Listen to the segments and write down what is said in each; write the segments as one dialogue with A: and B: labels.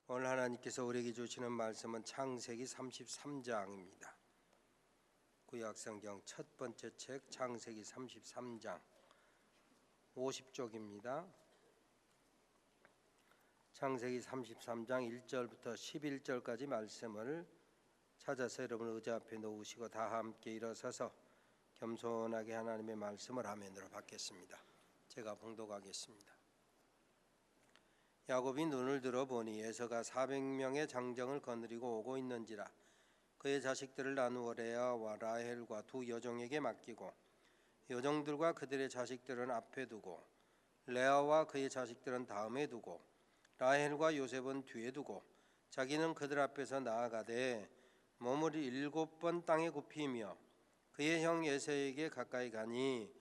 A: 오늘 하나님께서 우리에게 주시는 말씀은 창세기 33장입니다. 구약성경 첫 번째 책 창세기 33장 50쪽입니다. 창세기 33장 1절부터 11절까지 말씀을 찾아서 여러분 의자 앞에 놓으시고 다 함께 일어서서 겸손하게 하나님의 말씀을 아멘으로 받겠습니다. 제가 봉독하겠습니다. 야곱이 눈을 들어 보니 에서가 400명의 장정을 거느리고 오고 있는지라. 그의 자식들을 나누어 레아와 라헬과 두 여종에게 맡기고 여종들과 그들의 자식들은 앞에 두고 레아와 그의 자식들은 다음에 두고 라헬과 요셉은 뒤에 두고 자기는 그들 앞에서 나아가되 몸을 7번 땅에 굽히며 그의 형 에서에게 가까이 가니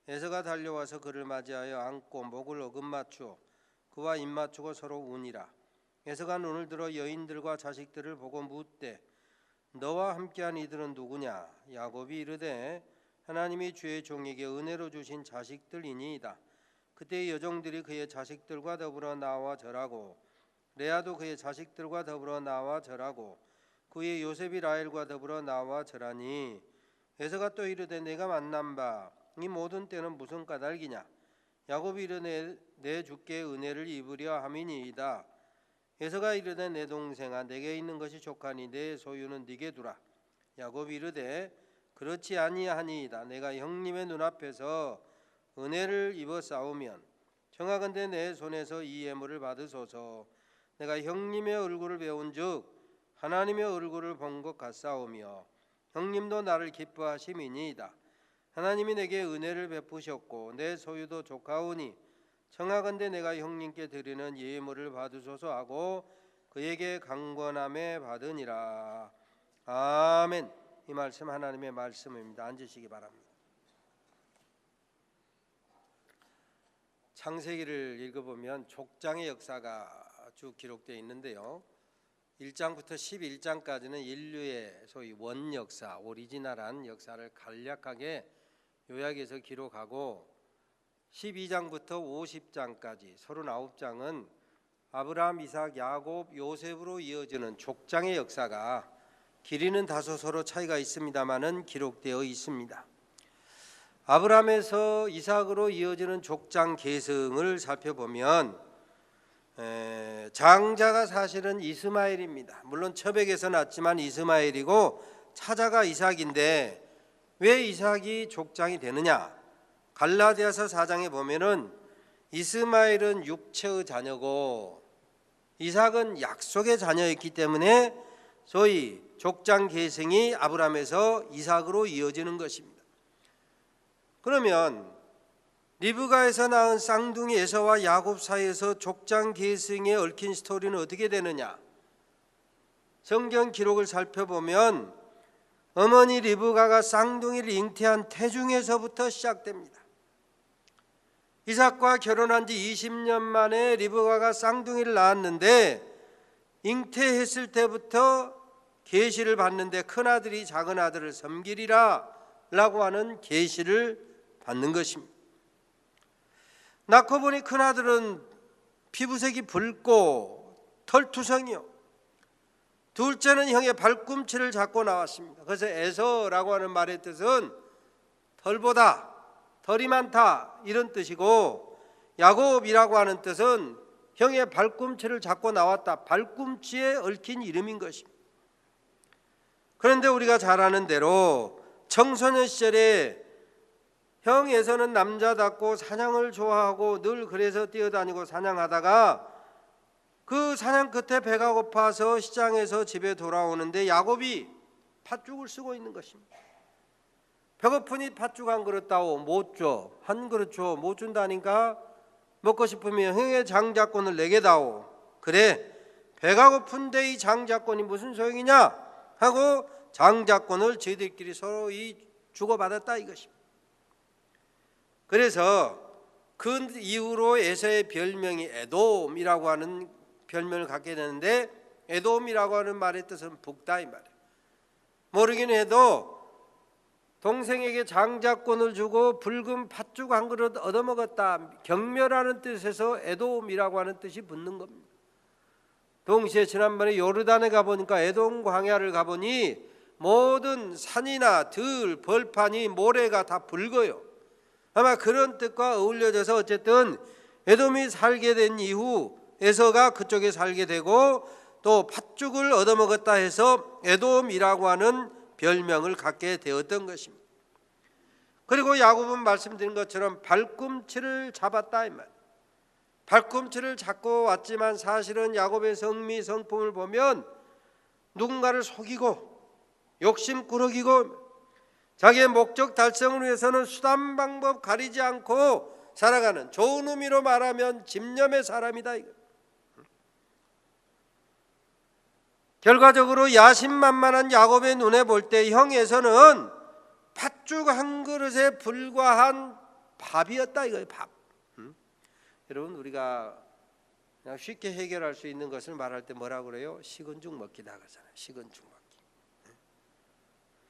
A: 에서가 달려와서 그를 맞이하여 안고 목을 어긋맞추어 그와 입맞추고 서로 우니라. 에서가 눈을 들어 여인들과 자식들을 보고 묻되 너와 함께한 이들은 누구냐? 야곱이 이르되 하나님이 주의 종에게 은혜로 주신 자식들이니이다. 그때 여종들이 그의 자식들과 더불어 나와 절하고 레아도 그의 자식들과 더불어 나와 절하고 그의 요셉이 라헬과 더불어 나와 절하니 에서가 또 이르되 내가 만난 바 이 모든 때는 무슨 까닭이냐? 야곱이 이르되 내 주께 은혜를 입으려 함이니이다. 에서가 이르되 내 동생아 내게 있는 것이 족하니 내 소유는 네게 두라. 야곱이 이르되 그렇지 아니하니이다. 내가 형님의 눈앞에서 은혜를 입어 싸우면 청하건대 내 손에서 이 예물을 받으소서. 내가 형님의 얼굴을 배운즉 하나님의 얼굴을 본 것 같사오며 형님도 나를 기뻐하심이니이다. 하나님이 내게 은혜를 베푸셨고 내 소유도 족하오니 청하건대 내가 형님께 드리는 예물을 받으소서 하고 그에게 강권함에 받으니라. 아멘. 이 말씀 하나님의 말씀입니다. 앉으시기 바랍니다. 창세기를 읽어보면 족장의 역사가 쭉 기록되어 있는데요. 1장부터 11장까지는 인류의 소위 원 역사, 오리지널한 역사를 간략하게 요약해서 기록하고 12장부터 50장까지 39장은 아브라함, 이삭, 야곱, 요셉으로 이어지는 족장의 역사가 길이는 다소 서로 차이가 있습니다만은 기록되어 있습니다. 아브라함에서 이삭으로 이어지는 족장 계승을 살펴보면 장자가 사실은 이스마엘입니다. 물론 첩에게서 났지만 이스마엘이고 차자가 이삭인데 왜 이삭이 족장이 되느냐? 갈라디아서 4장에 보면은 이스마엘은 육체의 자녀고 이삭은 약속의 자녀였기 때문에 소위 족장 계승이 아브라함에서 이삭으로 이어지는 것입니다. 그러면 리브가에서 낳은 쌍둥이 에서와 야곱 사이에서 족장 계승에 얽힌 스토리는 어떻게 되느냐? 성경 기록을 살펴보면 어머니 리브가가 쌍둥이를 잉태한 태중에서부터 시작됩니다. 이삭과 결혼한 지 20년 만에 리브가가 쌍둥이를 낳았는데 잉태했을 때부터 계시를 받는데 큰아들이 작은아들을 섬기리라 라고 하는 계시를 받는 것입니다. 낳고 보니 큰아들은 피부색이 붉고 털투성이요 둘째는 형의 발꿈치를 잡고 나왔습니다. 그래서 에서라고 하는 말의 뜻은 털보다 털이 많다 이런 뜻이고 야곱이라고 하는 뜻은 형의 발꿈치를 잡고 나왔다 발꿈치에 얽힌 이름인 것입니다. 그런데 우리가 잘 아는 대로 청소년 시절에 형 에서는 남자답고 사냥을 좋아하고 늘 그래서 뛰어다니고 사냥하다가 그 사냥 끝에 배가 고파서 시장에서 집에 돌아오는데 야곱이 팥죽을 쓰고 있는 것입니다. 배고프니 팥죽 한 그릇 따오 못 줘. 한 그릇 줘. 못 준다니까 먹고 싶으면 형의 장자권을 내게 다오. 그래 배가 고픈데 이 장자권이 무슨 소용이냐 하고 장자권을 저희들끼리 서로 주고받았다 이것입니다. 그래서 그 이후로 에서의 별명이 에돔이라고 하는 별명을 갖게 되는데 에돔이라고 하는 말의 뜻은 북다 이 말이에요. 모르긴 해도 동생에게 장자권을 주고 붉은 팥죽 한 그릇 얻어먹었다 경멸하는 뜻에서 에돔이라고 하는 뜻이 붙는 겁니다. 동시에 지난번에 요르단에 가보니까 에돔 광야를 가보니 모든 산이나 들, 벌판이 모래가 다 붉어요. 아마 그런 뜻과 어울려져서 어쨌든 에돔이 살게 된 이후 에서가 그쪽에 살게 되고 또 팥죽을 얻어먹었다 해서 에돔이라고 하는 별명을 갖게 되었던 것입니다. 그리고 야곱은 말씀드린 것처럼 발꿈치를 잡았다 이 말. 발꿈치를 잡고 왔지만 사실은 야곱의 성미 성품을 보면 누군가를 속이고 욕심꾸러기고 자기의 목적 달성을 위해서는 수단 방법 가리지 않고 살아가는, 좋은 의미로 말하면 집념의 사람이다. 결과적으로 야심만만한 야곱의 눈에 볼 때 형 에서는 팥죽 한 그릇에 불과한 밥이었다 이거예요. 밥. 여러분, 우리가 그냥 쉽게 해결할 수 있는 것을 말할 때 뭐라고 그래요? 식은 죽 먹기다 그러잖아요. 식은 죽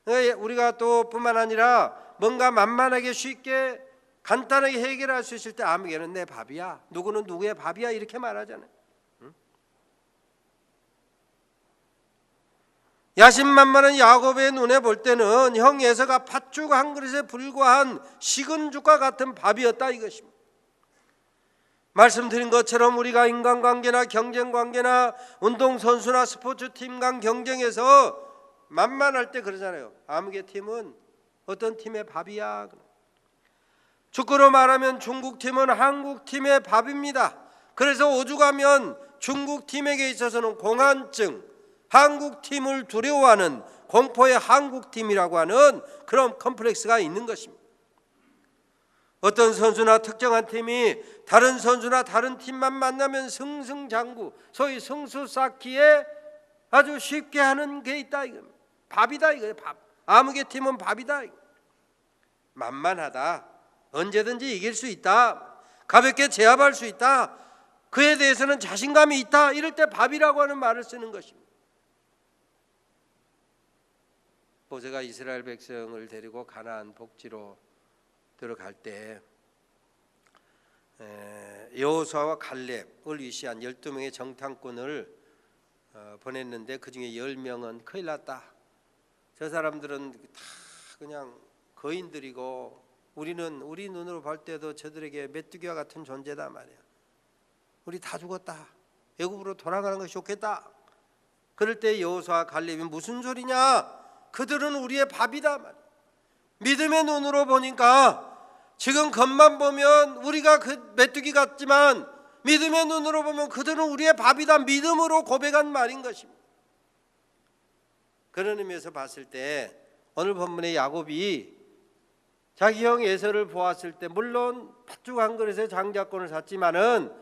A: 먹기. 우리가 또 뿐만 아니라 뭔가 만만하게 쉽게 간단하게 해결할 수 있을 때 아무개는 내 밥이야, 누구는 누구의 밥이야 이렇게 말하잖아요. 야심만만한 야곱의 눈에 볼 때는 형 에서가 팥죽 한 그릇에 불과한 식은 죽과 같은 밥이었다 이것입니다. 말씀드린 것처럼 우리가 인간관계나 경쟁관계나 운동선수나 스포츠팀 간 경쟁에서 만만할 때 그러잖아요. 아무개 팀은 어떤 팀의 밥이야. 축구로 말하면 중국팀은 한국팀의 밥입니다. 그래서 오죽하면 중국팀에게 있어서는 공안증, 한국팀을 두려워하는 공포의 한국팀이라고 하는 그런 컴플렉스가 있는 것입니다. 어떤 선수나 특정한 팀이 다른 선수나 다른 팀만 만나면 승승장구, 소위 승수 쌓기에 아주 쉽게 하는 게 있다 이거. 밥이다 이거예요. 밥. 아무개 팀은 밥이다 이거. 만만하다, 언제든지 이길 수 있다, 가볍게 제압할 수 있다, 그에 대해서는 자신감이 있다, 이럴 때 밥이라고 하는 말을 쓰는 것입니다. 모세가 이스라엘 백성을 데리고 가나안 복지로 들어갈 때 여호수아와 갈렙을 위시한 12명의 정탐꾼을 보냈는데 그중에 10명은 큰일 났다, 저 사람들은 다 그냥 거인들이고 우리 눈으로 볼 때도 저들에게 메뚜기와 같은 존재다 말이야, 우리 다 죽었다, 애굽으로 돌아가는 것이 좋겠다. 그럴 때 여호수아와 갈렙이 무슨 소리냐, 그들은 우리의 밥이다 말이야. 믿음의 눈으로 보니까 지금 겉만 보면 우리가 그 메뚜기 같지만 믿음의 눈으로 보면 그들은 우리의 밥이다, 믿음으로 고백한 말인 것입니다. 그런 의미에서 봤을 때 오늘 본문의 야곱이 자기 형 에서를 보았을 때 물론 팥죽 한 그릇에 장자권을 샀지만은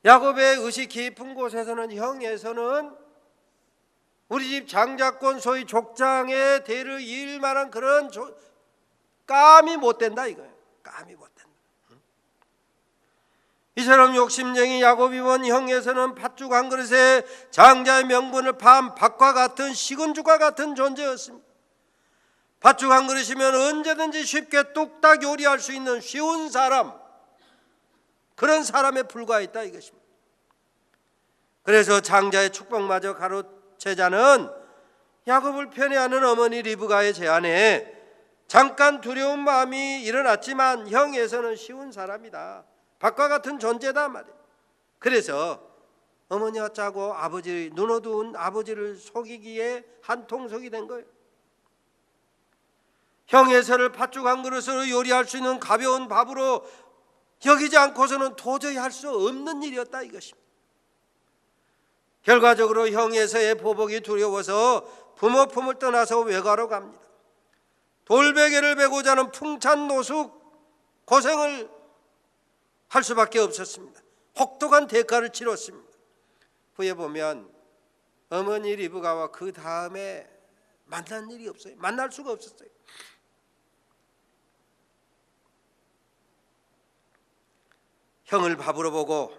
A: 야곱의 의식 깊은 곳에서는 형 에서는 우리 집 장자권 소위 족장의 대를 이을 만한 그런 감이 못 된다 이거예요. 감이 못 된다. 이처럼 욕심쟁이 야곱이 본 형에서는 팥죽 한 그릇에 장자의 명분을 파한 밥과 같은 식은 죽과 같은 존재였습니다. 팥죽 한 그릇이면 언제든지 쉽게 뚝딱 요리할 수 있는 쉬운 사람, 그런 사람에 불과했다 이것입니다. 그래서 장자의 축복마저 가로채자는 야곱을 편애하는 어머니 리브가의 제안에 잠깐 두려운 마음이 일어났지만 형에서는 쉬운 사람이다, 밥과 같은 존재다 말이에요. 그래서 어머니와 짜고 아버지, 눈 어두운 아버지를 속이기에 한통속이 된 거예요. 형에서를 팥죽 한 그릇으로 요리할 수 있는 가벼운 밥으로 여기지 않고서는 도저히 할 수 없는 일이었다 이것입니다. 결과적으로 형에서의 보복이 두려워서 부모 품을 떠나서 외가로 갑니다. 돌베개를 베고자 하는 풍찬 노숙 고생을 할 수밖에 없었습니다. 혹독한 대가를 치렀습니다. 후에 보면 어머니 리브가와 그 다음에 만난 일이 없어요. 만날 수가 없었어요. 형을 밥으로 보고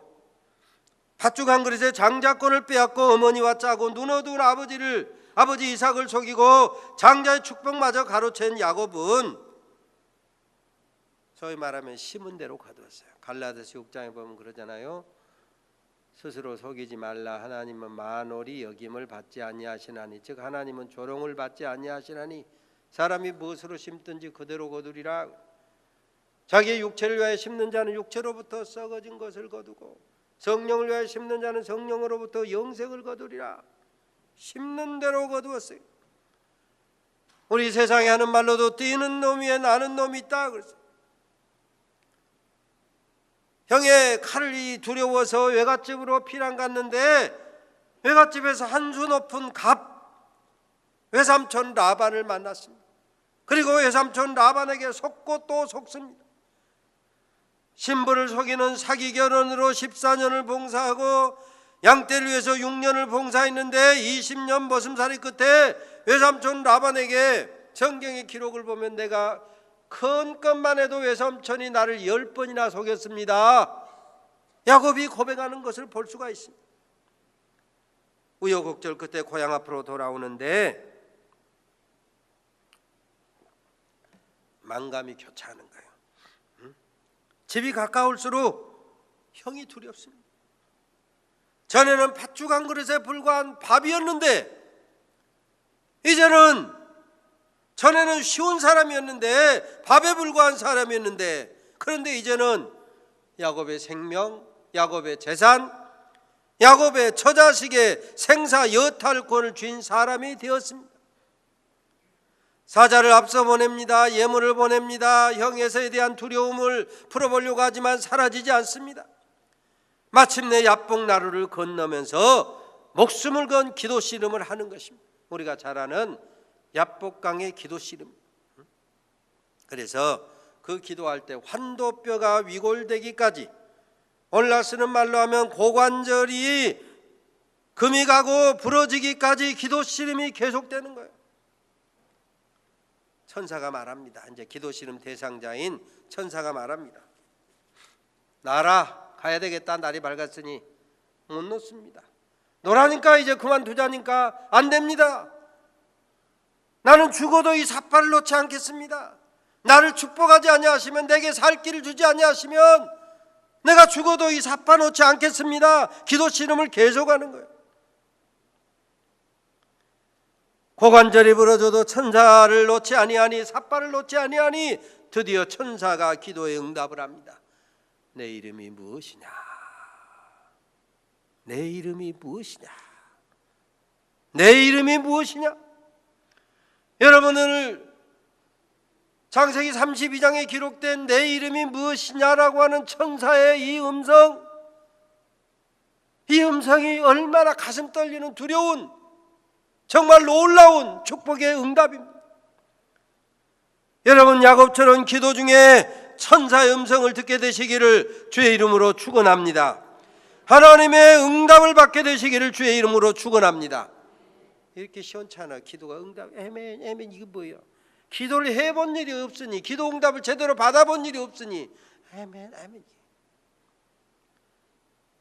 A: 팥죽 한 그릇에 장자권을 빼앗고 어머니와 짜고 눈 어두운 아버지 이삭을 속이고 장자의 축복마저 가로챈 야곱은 소위 말하면 심은 대로 거두었어요. 갈라디아서 6장에 보면 그러잖아요. 스스로 속이지 말라. 하나님은 만홀히 여김을 받지 아니하시나니, 즉 하나님은 조롱을 받지 아니하시나니 사람이 무엇으로 심든지 그대로 거두리라. 자기의 육체를 위하여 심는 자는 육체로부터 썩어진 것을 거두고 성령을 위하여 심는 자는 성령으로부터 영생을 거두리라. 심는 대로 거두었어요. 우리 세상에 하는 말로도 뛰는 놈 위에 나는 놈이 있다 그랬어요. 형의 칼이 두려워서 외갓집으로 피난 갔는데 외갓집에서 한 수 높은 외삼촌 라반을 만났습니다. 그리고 외삼촌 라반에게 속고 또 속습니다. 신부를 속이는 사기 결혼으로 14년을 봉사하고 양떼를 위해서 6년을 봉사했는데 20년 머슴살이 끝에 외삼촌 라반에게 성경의 기록을 보면 내가 큰 것만 해도 외삼촌이 나를 10번이나 속였습니다. 야곱이 고백하는 것을 볼 수가 있습니다. 우여곡절 끝에 고향 앞으로 돌아오는데 만감이 교차하는 거예요. 집이 가까울수록 형이 두렵습니다. 전에는 팥죽 한 그릇에 불과한 밥이었는데 이제는 전에는 쉬운 사람이었는데 밥에 불과한 사람이었는데 그런데 이제는 야곱의 생명, 야곱의 재산, 야곱의 처자식의 생사 여탈권을 쥔 사람이 되었습니다. 사자를 앞서 보냅니다. 예물을 보냅니다. 형에서에 대한 두려움을 풀어보려고 하지만 사라지지 않습니다. 마침내 야복나루를 건너면서 목숨을 건 기도 씨름을 하는 것입니다. 우리가 잘 아는 야복강의 기도 씨름. 그래서 그 기도할 때 환도뼈가 위골되기까지, 오늘날 쓰는 말로 하면 고관절이 금이 가고 부러지기까지 기도 씨름이 계속되는 거예요. 천사가 말합니다. 이제 기도 씨름 대상자인 천사가 말합니다. 나라 가야 되겠다. 날이 밝았으니 못 놓습니다. 노라니까 이제 그만두자니까 안 됩니다. 나는 죽어도 이 삿발을 놓지 않겠습니다. 나를 축복하지 아니하시면, 내게 살 길을 주지 아니하시면 내가 죽어도 이 삿발 놓지 않겠습니다. 기도 씨름을 계속하는 거예요. 고관절이 부러져도 천사를 놓지 아니하니, 삿발을 놓지 아니하니 드디어 천사가 기도에 응답을 합니다. 내 이름이 무엇이냐? 내 이름이 무엇이냐? 내 이름이 무엇이냐? 여러분, 오늘 창세기 32장에 기록된 내 이름이 무엇이냐라고 하는 천사의 이 음성이 얼마나 가슴 떨리는 두려운, 정말 놀라운 축복의 응답입니다. 여러분, 야곱처럼 기도 중에 천사의 음성을 듣게 되시기를 주의 이름으로 축원합니다. 하나님의 응답을 받게 되시기를 주의 이름으로 축원합니다. 이렇게 시원찮아. 기도가 응답. 아멘, 아멘. 이거 뭐예요? 기도를 해본 일이 없으니, 기도 응답을 제대로 받아본 일이 없으니 아멘, 아멘.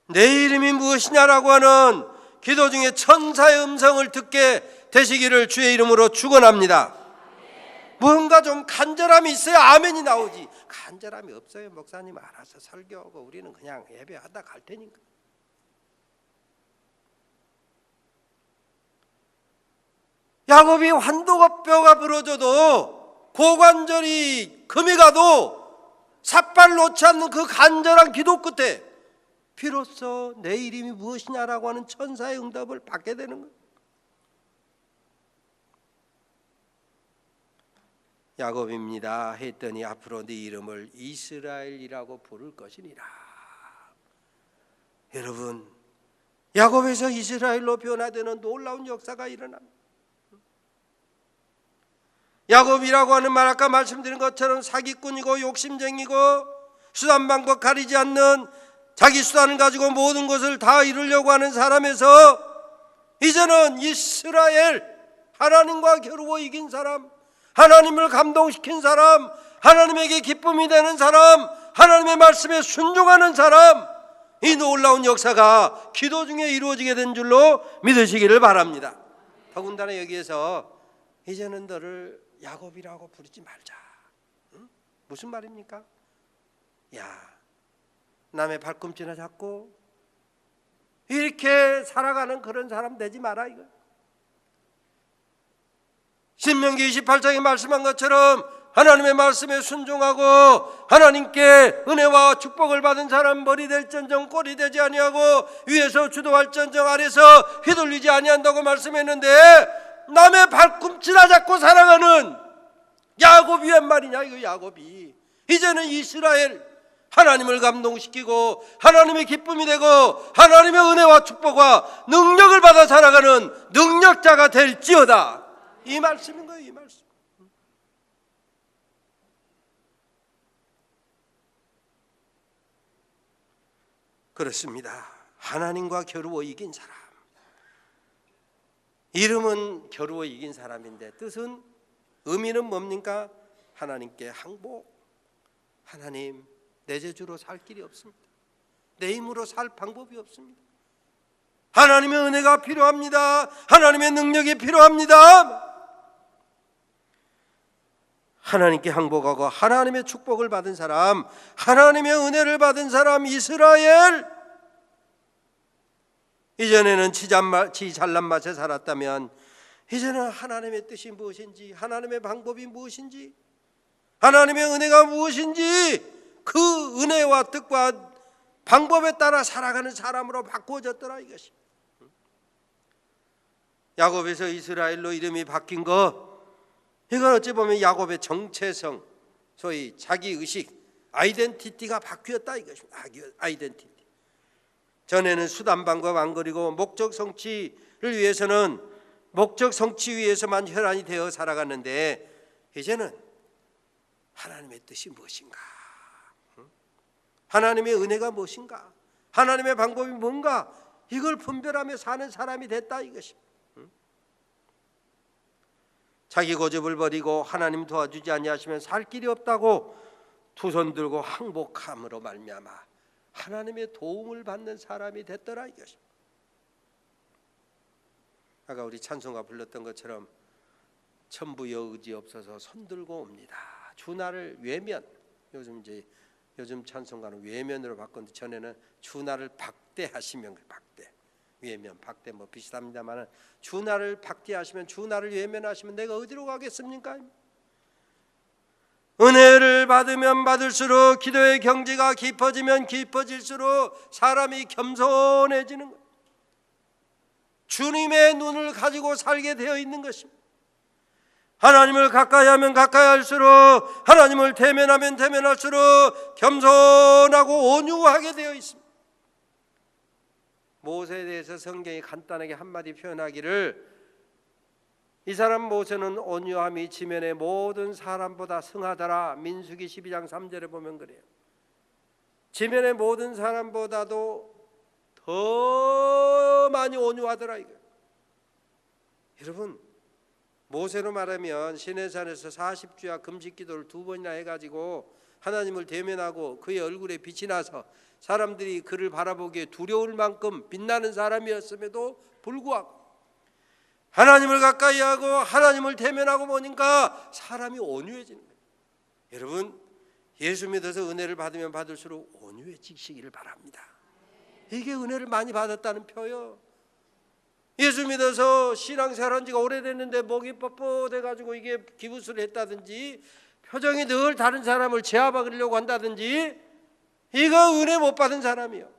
A: 내 이름이 무엇이냐라고 하는 기도 중에 천사의 음성을 듣게 되시기를 주의 이름으로 축원합니다. 뭔가 좀 간절함이 있어야 아멘이 나오지. 간절함이 없어요. 목사님 알아서 설교하고 우리는 그냥 예배하다 갈 테니까. 야곱이 환도뼈가 부러져도, 고관절이 금이 가도 삿발 놓지 않는 그 간절한 기도 끝에 비로소 내 이름이 무엇이냐라고 하는 천사의 응답을 받게 되는 거예요. 야곱입니다 했더니 앞으로 네 이름을 이스라엘이라고 부를 것이니라. 여러분, 야곱에서 이스라엘로 변화되는 놀라운 역사가 일어납니다. 야곱이라고 하는 말, 아까 말씀드린 것처럼 사기꾼이고 욕심쟁이고 수단 방법 가리지 않는, 자기 수단을 가지고 모든 것을 다 이루려고 하는 사람에서 이제는 이스라엘, 하나님과 겨루어 이긴 사람, 하나님을 감동시킨 사람, 하나님에게 기쁨이 되는 사람, 하나님의 말씀에 순종하는 사람, 이 놀라운 역사가 기도 중에 이루어지게 된 줄로 믿으시기를 바랍니다. 더군다나 여기에서 이제는 너를 야곱이라고 부르지 말자. 응? 무슨 말입니까? 야, 남의 발꿈치나 잡고 이렇게 살아가는 그런 사람 되지 마라 이거. 신명기 28장에 말씀한 것처럼 하나님의 말씀에 순종하고 하나님께 은혜와 축복을 받은 사람 머리 될전정 꼴이 되지 아니하고 위에서 주도할전정 아래서 휘둘리지 아니한다고 말씀했는데, 남의 발꿈치나 잡고 살아가는 야곱이 웬 말이냐 이거. 야곱이 이제는 이스라엘 하나님을 감동시키고 하나님의 기쁨이 되고 하나님의 은혜와 축복과 능력을 받아 살아가는 능력자가 될지어다, 이 말씀인 거예요. 이 말씀. 그렇습니다. 하나님과 겨루어 이긴 사람, 이름은 겨루어 이긴 사람인데 뜻은, 의미는 뭡니까? 하나님께 항복. 하나님, 내 재주로 살 길이 없습니다. 내 힘으로 살 방법이 없습니다. 하나님의 은혜가 필요합니다. 하나님의 능력이 필요합니다. 하나님께 항복하고 하나님의 축복을 받은 사람, 하나님의 은혜를 받은 사람 이스라엘, 이전에는 지 잘난 맛에 살았다면 이제는 하나님의 뜻이 무엇인지, 하나님의 방법이 무엇인지, 하나님의 은혜가 무엇인지 그 은혜와 뜻과 방법에 따라 살아가는 사람으로 바꾸어졌더라 이것이. 야곱에서 이스라엘로 이름이 바뀐 거, 이건 어찌 보면 야곱의 정체성, 소위 자기의식, 아이덴티티가 바뀌었다 이것입니다. 아이덴티티. 전에는 수단 방법 안 그리고 목적 성취를 위해서는 목적 성취 위해서만 혈안이 되어 살아갔는데, 이제는 하나님의 뜻이 무엇인가, 하나님의 은혜가 무엇인가, 하나님의 방법이 뭔가, 이걸 분별하며 사는 사람이 됐다 이것입니다. 자기 고집을 버리고 하나님 도와주지 아니하시면 살 길이 없다고 두 손 들고 항복함으로 말미암아 하나님의 도움을 받는 사람이 됐더라 이것입니다. 아까 우리 찬송가 불렀던 것처럼 천부여 의지 없어서 손 들고 옵니다. 주 나를 외면, 요즘 찬송가는 외면으로 바꿨는데 전에는 주 나를 박대하시면, 박대, 외면, 박대 뭐 비슷합니다만은 주 나를 박대하시면, 주 나를 외면하시면 내가 어디로 가겠습니까? 은혜를 받으면 받을수록, 기도의 경지가 깊어지면 깊어질수록 사람이 겸손해지는 것, 주님의 눈을 가지고 살게 되어 있는 것입니다. 하나님을 가까이 하면 가까이 할수록, 하나님을 대면하면 대면할수록 겸손하고 온유하게 되어 있습니다. 모세에 대해서 성경이 간단하게 한마디 표현하기를, 이 사람 모세는 온유함이 지면의 모든 사람보다 승하더라. 민수기 12장 3절에 보면 그래요. 지면의 모든 사람보다도 더 많이 온유하더라 이거. 여러분, 모세로 말하면 시내산에서 40주야 금식기도를 2번이나 해가지고 하나님을 대면하고 그의 얼굴에 빛이 나서 사람들이 그를 바라보기에 두려울 만큼 빛나는 사람이었음에도 불구하고 하나님을 가까이 하고 하나님을 대면하고 보니까 사람이 온유해지는 거예요. 여러분, 예수 믿어서 은혜를 받으면 받을수록 온유해지시기를 바랍니다. 이게 은혜를 많이 받았다는 표요. 예수 믿어서 신앙생활한 지가 오래됐는데 목이 뻣뻣해가지고 이게 기부스를 했다든지, 표정이 늘 다른 사람을 제압하려고 한다든지, 이거 은혜 못 받은 사람이요.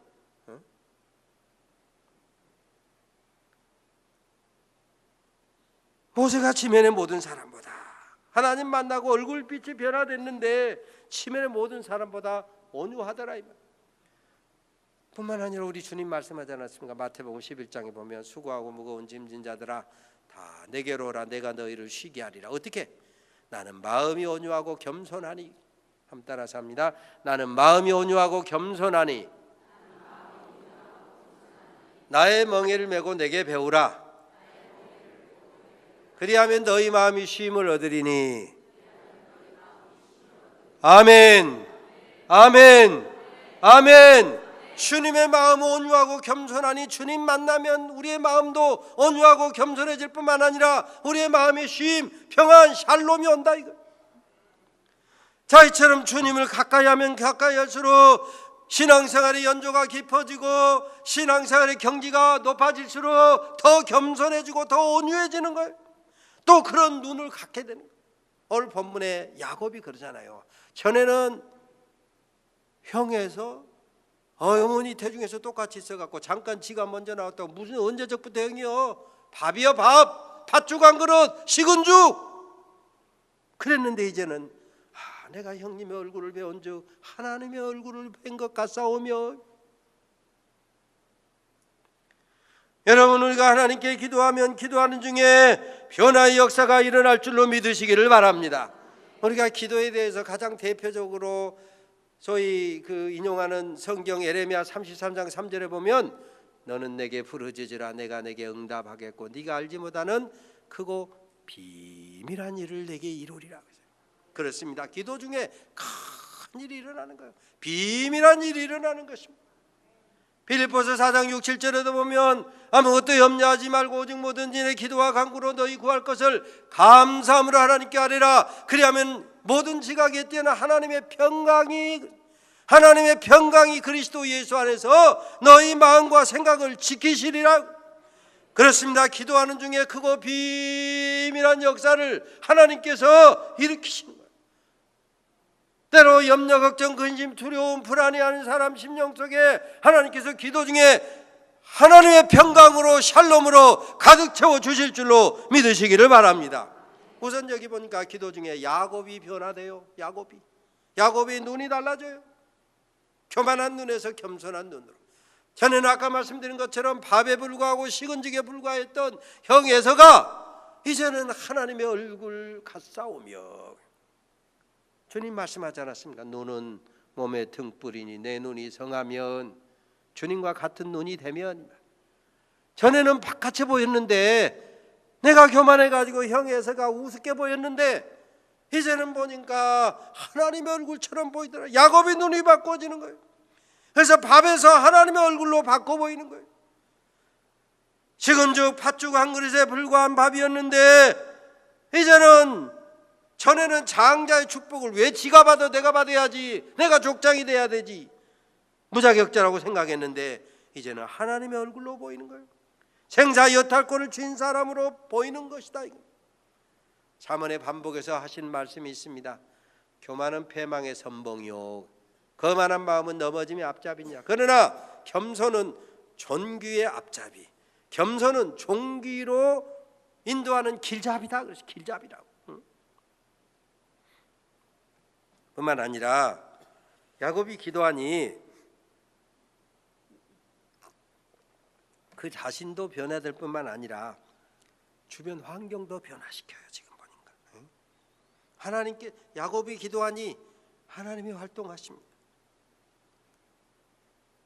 A: 모세가 지면의 모든 사람보다, 하나님 만나고 얼굴빛이 변화됐는데 지면의 모든 사람보다 온유하더라 이 말. 뿐만 아니라 우리 주님 말씀하지 않았습니까? 마태복음 11장에 보면 수고하고 무거운 짐진 자들아 다 내게로 오라, 내가 너희를 쉬게 하리라. 어떻게? 나는 마음이 온유하고 겸손하니. 한번 따라서 합니다. 나는 마음이 온유하고 겸손하니 나의 멍에를 메고 내게 배우라. 그리하면 너희 마음이 쉼을 얻으리니. 아멘, 아멘, 아멘. 주님의 마음은 온유하고 겸손하니 주님 만나면 우리의 마음도 온유하고 겸손해질 뿐만 아니라 우리의 마음의 쉼, 평안, 샬롬이 온다 이거. 자, 이처럼 주님을 가까이 하면 가까이 할수록 신앙생활의 연조가 깊어지고 신앙생활의 경지가 높아질수록 더 겸손해지고 더 온유해지는 거예요. 또 그런 눈을 갖게 되는 거예요. 오늘 본문에 야곱이 그러잖아요. 전에는 형에서 어머니 태중에서 똑같이 있어갖고 잠깐 지가 먼저 나왔다고 무슨 언제적부터 형이요? 밥이요 밥, 팥죽 한 그릇, 식은 죽 그랬는데 이제는 내가 형님의 얼굴을 배운 즉 하나님의 얼굴을 뵌 것 같사오며. 여러분, 우리가 하나님께 기도하면 기도하는 중에 변화의 역사가 일어날 줄로 믿으시기를 바랍니다. 우리가 기도에 대해서 가장 대표적으로 소위 그 인용하는 성경 예레미야 33장 3절에 보면 너는 내게 부르짖으라 내가 내게 응답하겠고 네가 알지 못하는 크고 비밀한 일을 내게 이루리라. 그렇습니다. 기도 중에 큰 일이 일어나는 거예요. 비밀한 일이 일어나는 것입니다. 빌립보서 4장 6, 7절에도 보면 아무것도 염려하지 말고 오직 뭐든지 내 기도와 간구로 너희 구할 것을 감사함으로 하나님께 아뢰라. 그리하면 모든 지각에 뛰어난 하나님의 평강이 그리스도 예수 안에서 너희 마음과 생각을 지키시리라. 그렇습니다. 기도하는 중에 크고 비밀한 역사를 하나님께서 일으키시는 거예요. 때로 염려, 걱정, 근심, 두려움, 불안해하는 사람 심령 속에 하나님께서 기도 중에 하나님의 평강으로 샬롬으로 가득 채워 주실 줄로 믿으시기를 바랍니다. 우선 여기 보니까 기도 중에 야곱이 변화돼요. 야곱이 눈이 달라져요. 교만한 눈에서 겸손한 눈으로. 전에는 아까 말씀드린 것처럼 밥에 불과하고 식은죽에 불과했던 형 에서가 이제는 하나님의 얼굴 같사오며. 주님 말씀하지 않았습니까? 눈은 몸의 등불이니 내 눈이 성하면 주님과 같은 눈이 되면. 전에는 바깥에 보였는데 내가 교만해가지고 형 에서가 우습게 보였는데 이제는 보니까 하나님의 얼굴처럼 보이더라. 야곱의 눈이 바꿔지는 거예요. 그래서 밥에서 하나님의 얼굴로 바꿔 보이는 거예요. 식은죽 팥죽 한 그릇에 불과한 밥이었는데 이제는 전에는 장자의 축복을 왜 지가 받아 내가 받아야지, 내가 족장이 돼야 되지, 무자격자라고 생각했는데 이제는 하나님의 얼굴로 보이는 거예요. 생사 여탈권을 쥔 사람으로 보이는 것이다. 잠언의 반복에서 하신 말씀이 있습니다. 교만은 패망의 선봉이요 거만한 마음은 넘어짐의 앞잡이냐. 그러나 겸손은 존귀의 앞잡이, 겸손은 존귀로 인도하는 길잡이다. 그래서 길잡이라고. 뿐만 아니라 야곱이 기도하니 그 자신도 변화될 뿐만 아니라 주변 환경도 변화시켜요. 지금 보니까 하나님께 야곱이 기도하니 하나님이 활동하십니다.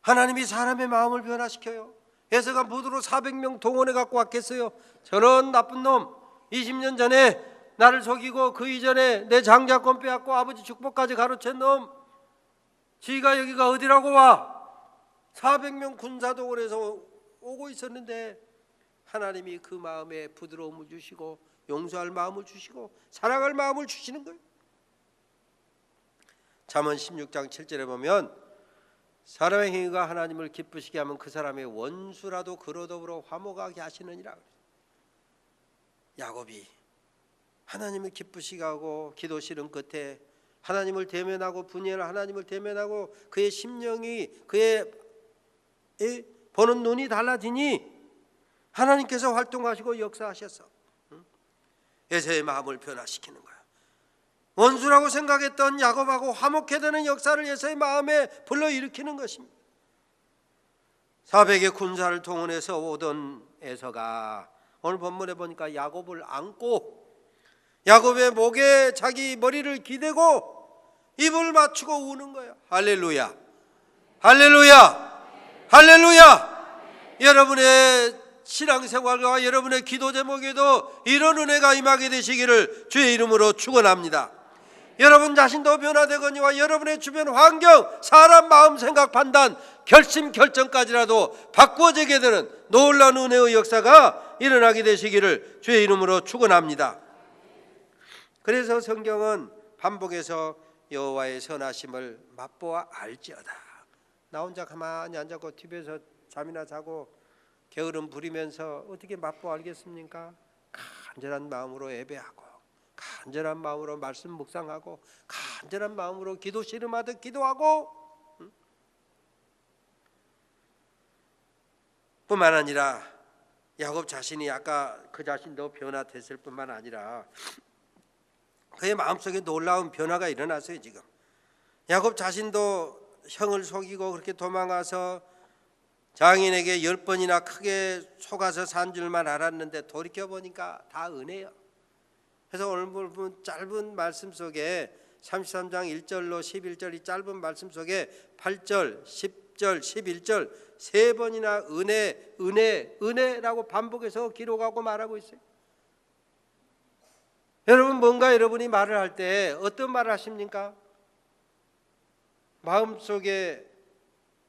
A: 하나님이 사람의 마음을 변화시켜요. 에서가 무드로 400명 동원해 갖고 왔겠어요. 저런 나쁜 놈 20년 전에 나를 속이고 그 이전에 내 장자권 빼앗고 아버지 축복까지 가로챈 놈, 지가 여기가 어디라고 와? 400명 군사동원해서 오고 있었는데 하나님이 그 마음에 부드러움을 주시고 용서할 마음을 주시고 사랑할 마음을 주시는 거예요. 잠언 16장 7절에 보면 사람의 행위가 하나님을 기쁘시게 하면 그 사람의 원수라도 그로 더불어 화목하게 하시느니라. 야곱이 하나님을 기쁘시게 하고 기도 실은 끝에 하나님을 대면하고 분야를 하나님을 대면하고 그의 심령이 그의 보는 눈이 달라지니 하나님께서 활동하시고 역사하셔서 에서의 마음을 변화시키는 거야. 원수라고 생각했던 야곱하고 화목해 되는 역사를 에서의 마음에 불러일으키는 것입니다. 400의 군사를 동원해서 오던 에서가 오늘 본문에 보니까 야곱을 안고 야곱의 목에 자기 머리를 기대고 입을 맞추고 우는 거예요. 할렐루야, 할렐루야, 할렐루야. 여러분의 신앙생활과 여러분의 기도 제목에도 이런 은혜가 임하게 되시기를 주의 이름으로 축원합니다. 여러분 자신도 변화되거니와 여러분의 주변 환경, 사람 마음, 생각, 판단, 결심, 결정까지라도 바꾸어지게 되는 놀라운 은혜의 역사가 일어나게 되시기를 주의 이름으로 축원합니다. 그래서 성경은 반복해서 여호와의 선하심을 맛보아 알지어다. 나 혼자 가만히 앉아고 TV에서 잠이나 자고 게으름 부리면서 어떻게 맛보 알겠습니까? 간절한 마음으로 예배하고 간절한 마음으로 말씀 묵상하고 간절한 마음으로 기도 씨름하듯 기도하고 뿐만 아니라 야곱 자신이 아까 그 자신도 변화됐을 뿐만 아니라 그의 마음속에 놀라운 변화가 일어났어요. 지금 야곱 자신도 형을 속이고 그렇게 도망가서 장인에게 10번이나 크게 속아서 산 줄만 알았는데 돌이켜보니까 다 은혜요. 그래서 오늘 본 짧은 말씀 속에 33장 1절로 11절 이 짧은 말씀 속에 8절, 10절, 11절 세 번이나 은혜, 은혜, 은혜라고 반복해서 기록하고 말하고 있어요. 여러분 뭔가 여러분이 말을 할 때 어떤 말을 하십니까? 마음속에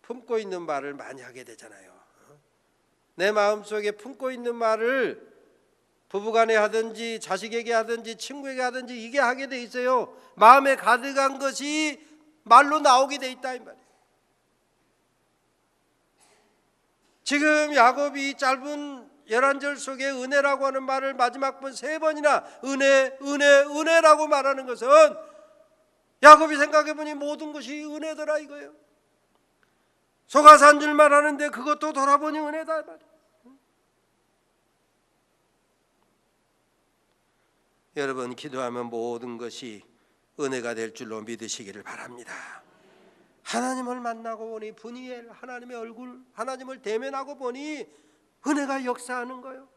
A: 품고 있는 말을 많이 하게 되잖아요. 내 마음속에 품고 있는 말을 부부간에 하든지 자식에게 하든지 친구에게 하든지 이게 하게 돼 있어요. 마음에 가득한 것이 말로 나오게 돼 있다 이 말이에요. 지금 야곱이 짧은 11절 속에 은혜라고 하는 말을 마지막 번 3번이나 은혜, 은혜, 은혜라고 말하는 것은 야곱이 생각해보니 모든 것이 은혜더라 이거예요. 속아서 한 줄만 하는데 그것도 돌아보니 은혜다 말이에요. 여러분 기도하면 모든 것이 은혜가 될 줄로 믿으시기를 바랍니다. 하나님을 만나고 보니 분이엘 하나님의 얼굴 하나님을 대면하고 보니 은혜가 역사하는 거예요.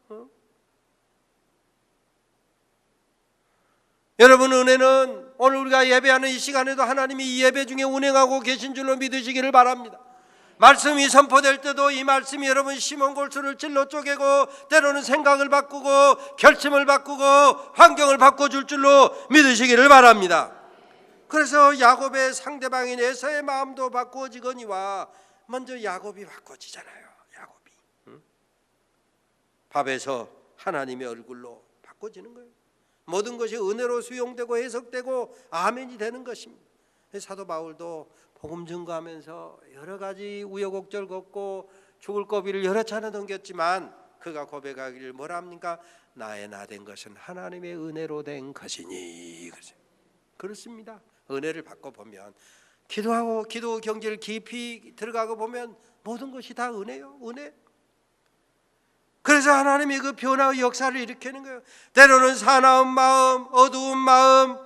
A: 여러분 은혜는 오늘 우리가 예배하는 이 시간에도 하나님이 이 예배 중에 운행하고 계신 줄로 믿으시기를 바랍니다. 말씀이 선포될 때도 이 말씀이 여러분 심은 골수를 찔러 쪼개고 때로는 생각을 바꾸고 결심을 바꾸고 환경을 바꿔줄 줄로 믿으시기를 바랍니다. 그래서 야곱의 상대방인 에서의 마음도 바꾸어지거니와 먼저 야곱이 바꿔지잖아요. 야곱이 밥에서 하나님의 얼굴로 바꿔지는 거예요. 모든 것이 은혜로 수용되고 해석되고 아멘이 되는 것입니다. 사도 바울도 복음 증거하면서 여러 가지 우여곡절 겪고 죽을 고비를 여러 차례 넘겼지만 그가 고백하기를 뭐라 합니까? 나의 나 된 것은 하나님의 은혜로 된 것이니. 그렇습니다. 은혜를 받고 보면 기도하고 기도 경지를 깊이 들어가고 보면 모든 것이 다 은혜요. 은혜. 그래서 하나님이 그 변화의 역사를 일으키는 거예요. 때로는 사나운 마음, 어두운 마음,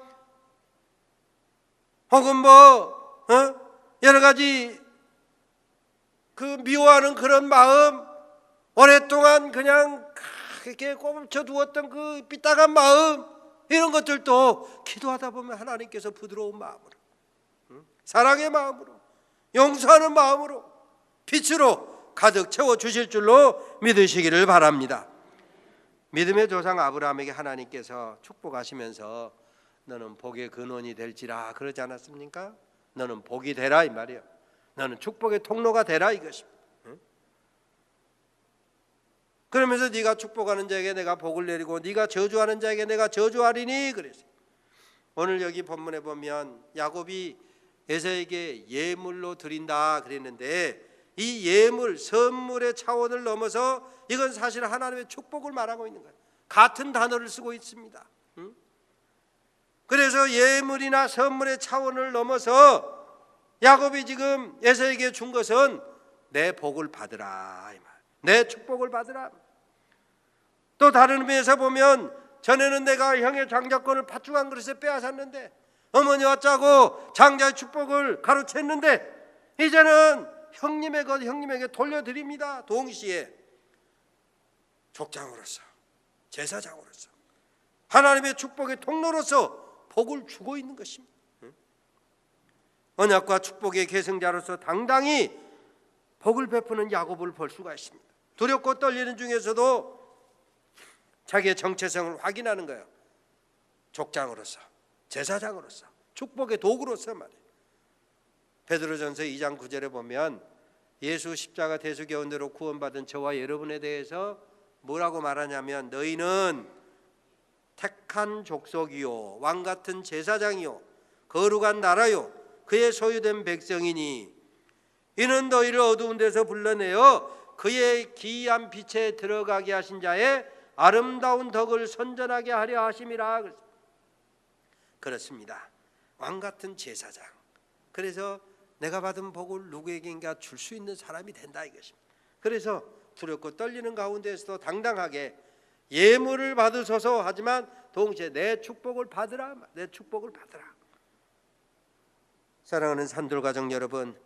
A: 혹은 여러 가지 그 미워하는 그런 마음, 오랫동안 그냥 이렇게 꼽쳐 두었던 그 삐딱한 마음, 이런 것들도 기도하다 보면 하나님께서 부드러운 마음으로, 사랑의 마음으로, 용서하는 마음으로, 빛으로 가득 채워주실 줄로 믿으시기를 바랍니다. 믿음의 조상 아브라함에게 하나님께서 축복하시면서 너는 복의 근원이 될지라 그러지 않았습니까? 너는 복이 되라 이 말이에요. 너는 축복의 통로가 되라 이것입니다. 그러면서 네가 축복하는 자에게 내가 복을 내리고 네가 저주하는 자에게 내가 저주하리니 그랬어요. 오늘 여기 본문에 보면 야곱이 에서에게 예물로 드린다 그랬는데 이 예물, 선물의 차원을 넘어서 이건 사실 하나님의 축복을 말하고 있는 거예요. 같은 단어를 쓰고 있습니다. 그래서 예물이나 선물의 차원을 넘어서 야곱이 지금 에서에게 준 것은 내 복을 받으라, 내 축복을 받으라. 또 다른 의미에서 보면 전에는 내가 형의 장자권을 팥죽한 그릇에 빼앗았는데 어머니와 짜고 장자의 축복을 가로챘는데 이제는 형님의 것 형님에게 돌려드립니다. 동시에 족장으로서 제사장으로서 하나님의 축복의 통로로서 복을 주고 있는 것입니다. 언약과 축복의 계승자로서 당당히 복을 베푸는 야곱을 볼 수가 있습니다. 두렵고 떨리는 중에서도 자기의 정체성을 확인하는 거예요. 족장으로서 제사장으로서 축복의 도구로서 말이에요. 베드로전서 2장 9절에 보면 예수 십자가 대속의 은혜로 구원받은 저와 여러분에 대해서 뭐라고 말하냐면 너희는 택한 족속이요 왕같은 제사장이요 거룩한 나라요 그의 소유된 백성이니 이는 너희를 어두운 데서 불러내어 그의 기이한 빛에 들어가게 하신 자의 아름다운 덕을 선전하게 하려 하심이라. 그렇습니다. 왕같은 제사장. 그래서 내가 받은 복을 누구에게인가 줄 수 있는 사람이 된다 이것입니다. 그래서 두렵고 떨리는 가운데서도 당당하게 예물을 받으소서 하지만 동시에 내 축복을 받으라. 내 축복을 받으라. 사랑하는 산돌가족 여러분,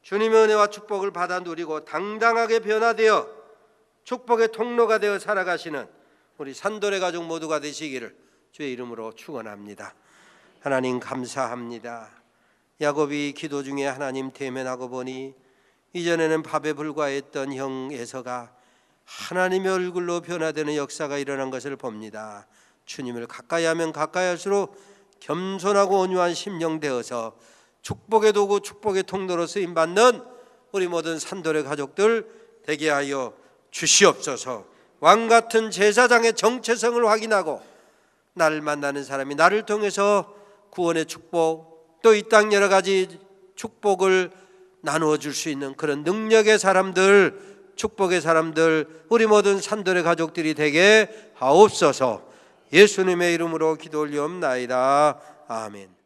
A: 주님의 은혜와 축복을 받아 누리고 당당하게 변화되어 축복의 통로가 되어 살아가시는 우리 산돌의 가족 모두가 되시기를 주의 이름으로 축원합니다. 하나님 감사합니다. 야곱이 기도 중에 하나님 대면하고 보니 이전에는 밥에 불과했던 형 에서가 하나님의 얼굴로 변화되는 역사가 일어난 것을 봅니다. 주님을 가까이 하면 가까이 할수록 겸손하고 온유한 심령 되어서 축복의 도구, 축복의 통로로 쓰임받는 우리 모든 산돌의 가족들 되게 하여 주시옵소서. 왕같은 제사장의 정체성을 확인하고 나를 만나는 사람이 나를 통해서 구원의 축복, 또 이 땅 여러 가지 축복을 나누어 줄 수 있는 그런 능력의 사람들, 축복의 사람들, 우리 모든 산돌의 가족들이 되게 하옵소서. 예수님의 이름으로 기도 올리옵나이다. 아멘.